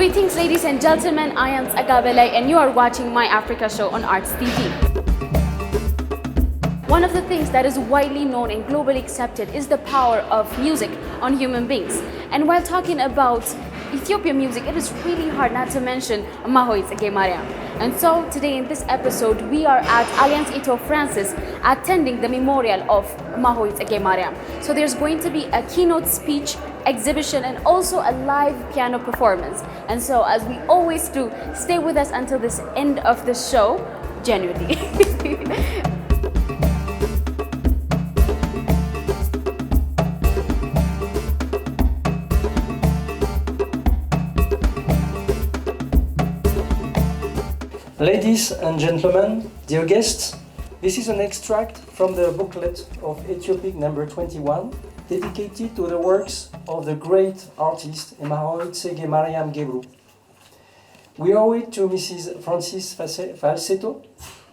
Greetings, ladies and gentlemen. I am Agabele, and you are watching My Africa Show on Arts TV. One of the things that is widely known and globally accepted is the power of music on human beings. And while talking about Ethiopian music, it is really hard not to mention Mahoy Tsege Mariam. And so today in this episode, we are at Alliance Ethio-Francaise attending the memorial of Mahoy Tsege Mariam. So there's going to be a keynote speech, exhibition, and also a live piano performance. And so, as we always do, stay with us until this end of the show, genuinely. Ladies and gentlemen, dear guests, this is an extract from the booklet of Ethiopic number 21, dedicated to the works of the great artist Mahoy Tsege Mariam Gebru. We owe it to Mrs. Francis Falsetto,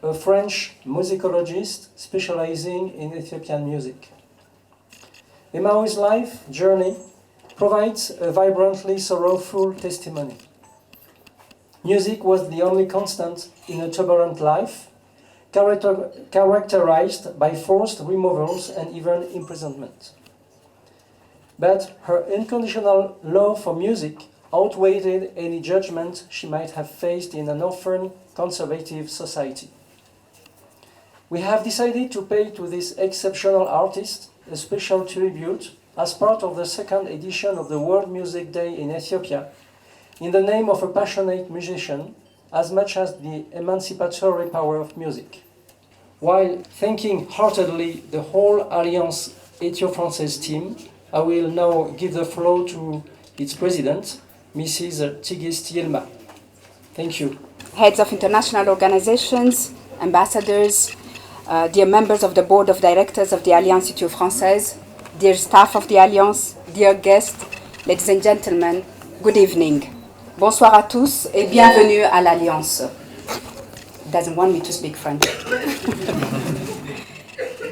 a French musicologist specializing in Ethiopian music. Mahoy's life journey provides a vibrantly sorrowful testimony. Music was the only constant in a turbulent life, characterized by forced removals and even imprisonment. But her unconditional love for music outweighed any judgment she might have faced in an often conservative society. We have decided to pay to this exceptional artist a special tribute as part of the second edition of the World Music Day in Ethiopia, in the name of a passionate musician, as much as the emancipatory power of music. While thanking heartedly the whole Alliance Ethio-Francaise team, I will now give the floor to its president, Mrs. Tigist Yilma. Thank you. Heads of international organizations, ambassadors, dear members of the board of directors of the Alliance Ethio-Francaise, dear staff of the Alliance, dear guests, ladies and gentlemen, good evening. Bonsoir à tous et bienvenue à l'Alliance. Doesn't want me to speak French.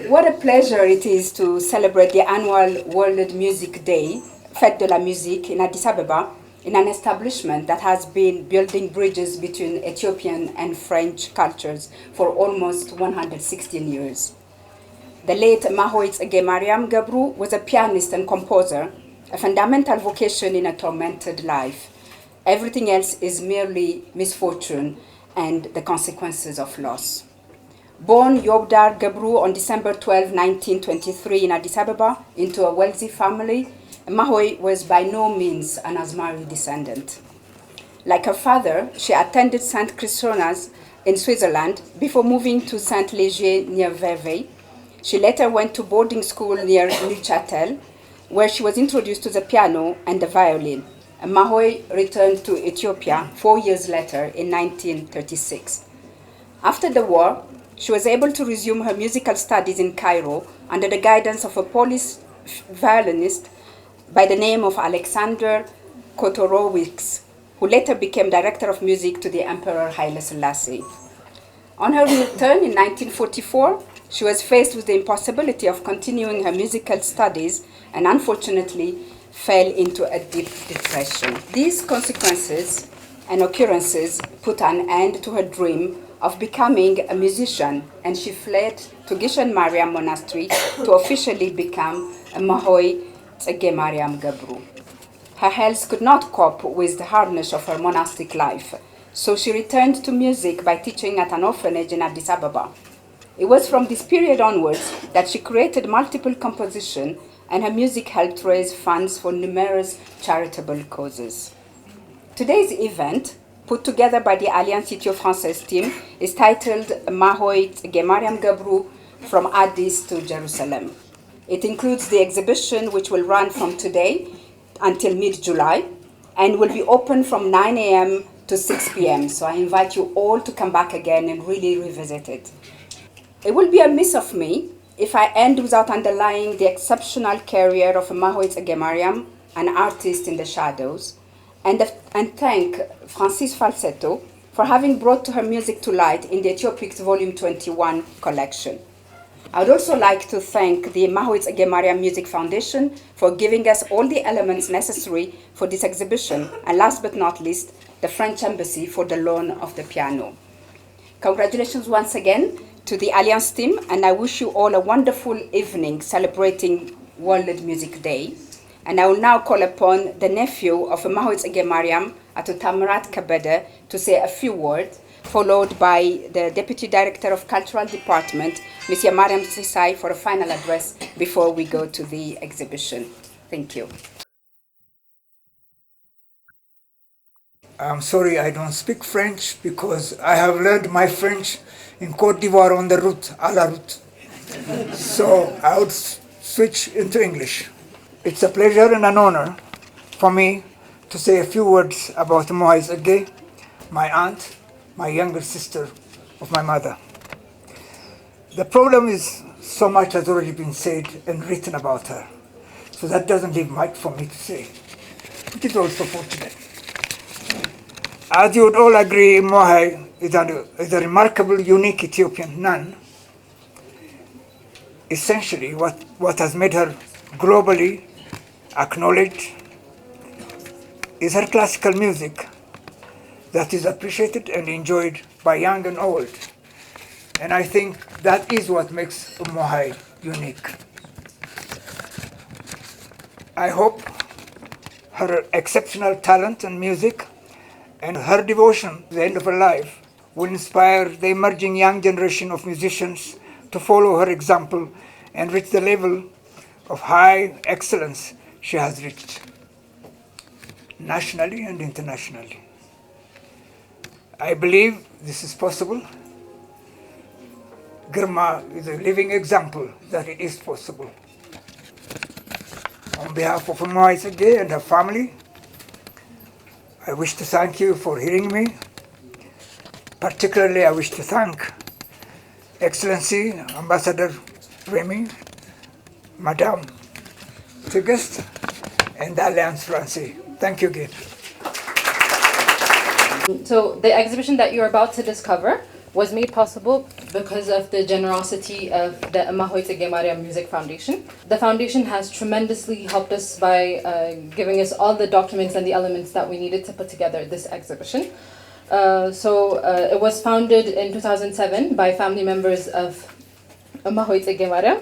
What a pleasure it is to celebrate the annual World Music Day, Fête de la Musique, in Addis Ababa, in an establishment that has been building bridges between Ethiopian and French cultures for almost 116 years. The late Mahoy Tsege Mariam Gebru was a pianist and composer, a fundamental vocation in a tormented life. Everything else is merely misfortune and the consequences of loss. Born Yobdar Gebru on December 12, 1923 in Addis Ababa into a wealthy family, Mahoy was by no means an Asmari descendant. Like her father, she attended St. Christonas in Switzerland before moving to Saint Léger near Vevey. She later went to boarding school near Neuchâtel, where she was introduced to the piano and the violin. Mahoy returned to Ethiopia 4 years later in 1936. After the war, she was able to resume her musical studies in Cairo under the guidance of a Polish violinist by the name of Alexander Kotorowicz, who later became director of music to the Emperor Haile Selassie. On her return in 1944, she was faced with the impossibility of continuing her musical studies and unfortunately fell into a deep depression. These consequences and occurrences put an end to her dream of becoming a musician, and she fled to Gishan Mariam Monastery to officially become a Mahoy Tsege Mariam Gebru. Her health could not cope with the hardness of her monastic life, so she returned to music by teaching at an orphanage in Addis Ababa. It was from this period onwards that she created multiple compositions, and her music helped raise funds for numerous charitable causes. Today's event, put together by the Alliance Ethio-Francaise team, is titled Mahoy Tsege Mariam Gebru from Addis to Jerusalem. It includes the exhibition, which will run from today until mid-July and will be open from 9 a.m. to 6 p.m. So I invite you all to come back again and really revisit it. It will be a miss of me if I end without underlying the exceptional career of Mahoy Tsege Mariam, an artist in the shadows, and thank Francis Falsetto for having brought her music to light in the Ethiopics Volume 21 collection. I would also like to thank the Mahoit Ege Mariam Music Foundation for giving us all the elements necessary for this exhibition, and last but not least, the French Embassy for the loan of the piano. Congratulations once again to the Alliance team, and I wish you all a wonderful evening celebrating World Music Day. And I will now call upon the nephew of Mahoit Ege Mariam, Ato Tamarat Kabede, to say a few words, followed by the Deputy Director of Cultural Department, Ms. Mariam Sisai, for a final address before we go to the exhibition. Thank you. I'm sorry I don't speak French because I have learned my French in Côte d'Ivoire on the route, à la route. So I would switch into English. It's a pleasure and an honor for me to say a few words about Moise Ege, my aunt, my younger sister of my mother. The problem is so much has already been said and written about her, so that doesn't leave much for me to say, which is also fortunate. As you would all agree, Mohai is a remarkable, unique Ethiopian nun. Essentially, what has made her globally acknowledged is her classical music that is appreciated and enjoyed by young and old. And I think that is what makes Mohai unique. I hope her exceptional talent and music and her devotion to the end of her life will inspire the emerging young generation of musicians to follow her example and reach the level of high excellence she has reached, nationally and internationally. I believe this is possible. Girma is a living example that it is possible. On behalf of Moise Ege and her family, I wish to thank you for hearing me. Particularly, I wish to thank Excellency Ambassador Remy, Madame Tigist, and the Alliance Francaise. Thank you again. So the exhibition that you're about to discover was made possible because of the generosity of the Mahoit Ege Mariam Music Foundation. The foundation has tremendously helped us by giving us all the documents and the elements that we needed to put together this exhibition. It was founded in 2007 by family members of Mahoit Ege Mariam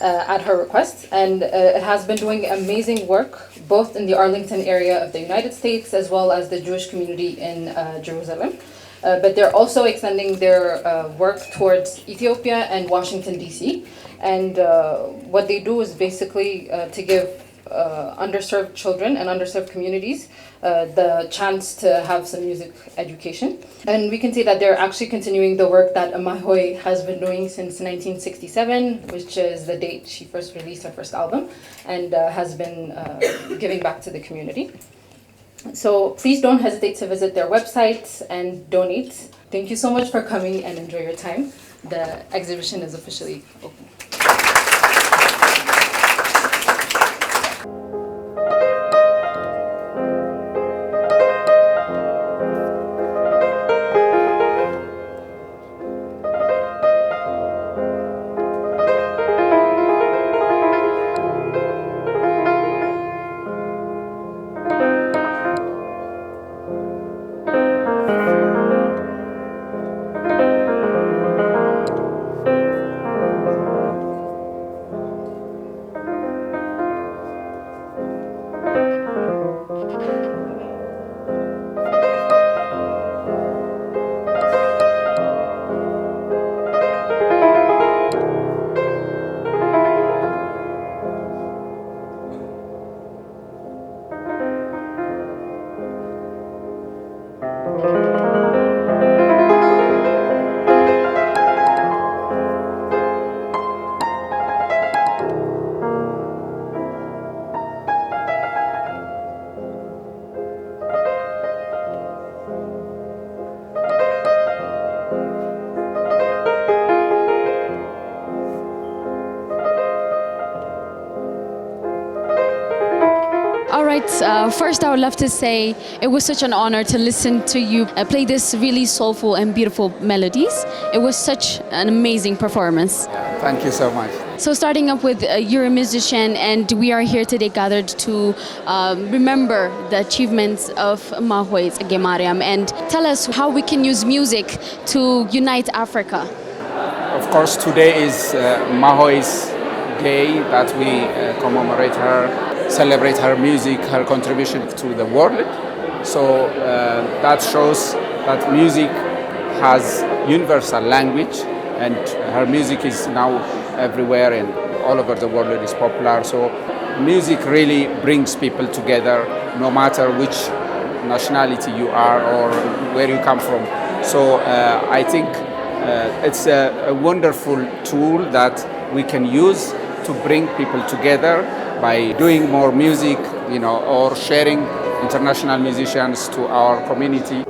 at her request, and it has been doing amazing work both in the Arlington area of the United States as well as the Jewish community in Jerusalem. But they're also extending their work towards Ethiopia and Washington, D.C. And what they do is basically to give underserved children and underserved communities the chance to have some music education. And we can say that they're actually continuing the work that Amahoi has been doing since 1967, which is the date she first released her first album, and has been giving back to the community. So please don't hesitate to visit their website and donate. Thank you so much for coming and enjoy your time. The exhibition is officially open. First, I would love to say it was such an honor to listen to you play this really soulful and beautiful melodies. It was such an amazing performance. Thank you so much. So starting up with you're a musician, and we are here today gathered to remember the achievements of Mahoit Gemariam, and tell us how we can use music to unite Africa. Of course, today is Mahoi's day that we commemorate her, celebrate her music, her contribution to the world. So that shows that music has universal language, and her music is now everywhere and all over the world. It is popular. So music really brings people together, no matter which nationality you are or where you come from. So I think it's a wonderful tool that we can use to bring people together by doing more music, or sharing international musicians to our community.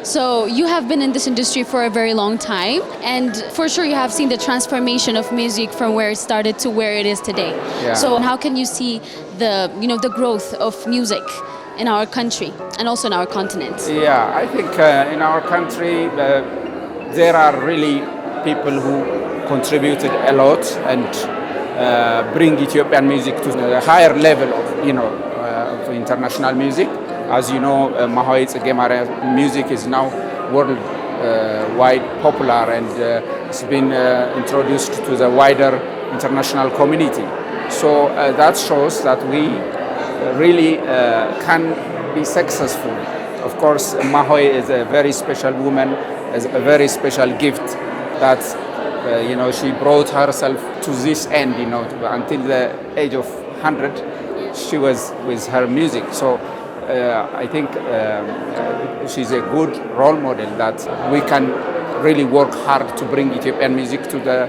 So you have been in this industry for a very long time, and for sure you have seen the transformation of music from where it started to where it is today. Yeah. So how can you see the growth of music in our country and also in our continent? Yeah, I think in our country there are really people who contributed a lot and bring Ethiopian music to a higher level of international music. As you know, Mahoit Gemariam music is now worldwide popular, and it's been introduced to the wider international community. So that shows that we really can be successful. Of course, Mahoy is a very special woman, is a very special gift that she brought herself to this end. Until the age of 100, she was with her music. So I think she's a good role model that we can really work hard to bring Ethiopian music to the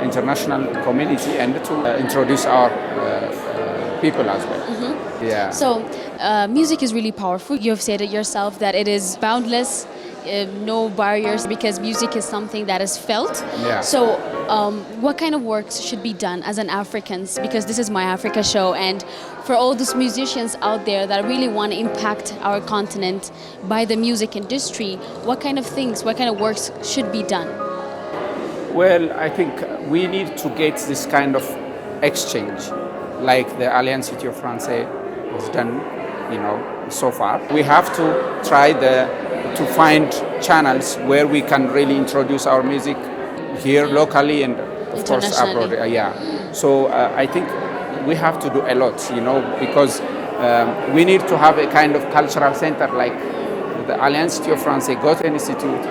international community and to introduce our people as well. Mm-hmm. Yeah. So music is really powerful. You have said it yourself that it is boundless, no barriers, because music is something that is felt. Yeah. So what kind of works should be done as an Africans, because this is My Africa show, and for all those musicians out there that really want to impact our continent by the music industry, what kind of works should be done? Well, I think we need to get this kind of exchange, like the Alliance Ethio-Français has done, so far. We have to try to find channels where we can really introduce our music here locally and of course abroad. So I think we have to do a lot, because we need to have a kind of cultural center like the Alliance Ethio-Français Goethe Institute,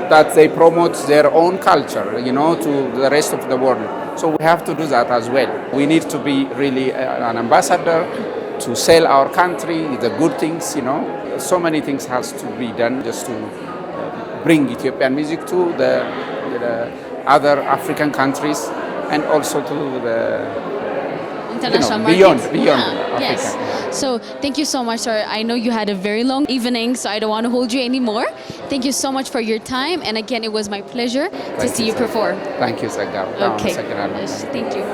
that they promote their own culture, to the rest of the world. So we have to do that as well. We need to be really an ambassador to sell our country, the good things, So many things has to be done just to bring Ethiopian music to the other African countries and also to the international beyond markets. Africa. Yes. So thank you so much, sir. I know you had a very long evening, so I don't want to hold you anymore. Thank you so much for your time, and again, it was my pleasure to see you perform. Thank you, Sagar. Okay. Yes, thank you.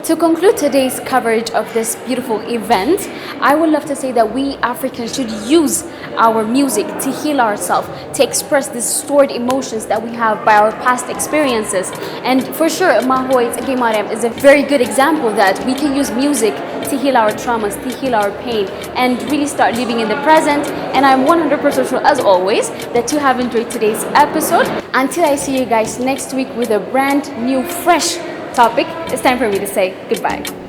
To conclude today's coverage of this beautiful event, I would love to say that we Africans should use our music to heal ourselves, to express these stored emotions that we have by our past experiences. And for sure, Mahoy's Ege Mariam is a very good example that we can use music to heal our traumas, to heal our pain, and really start living in the present. And I'm 100% sure, as always, that you have enjoyed today's episode. Until I see you guys next week with a brand new, fresh topic, it's time for me to say goodbye.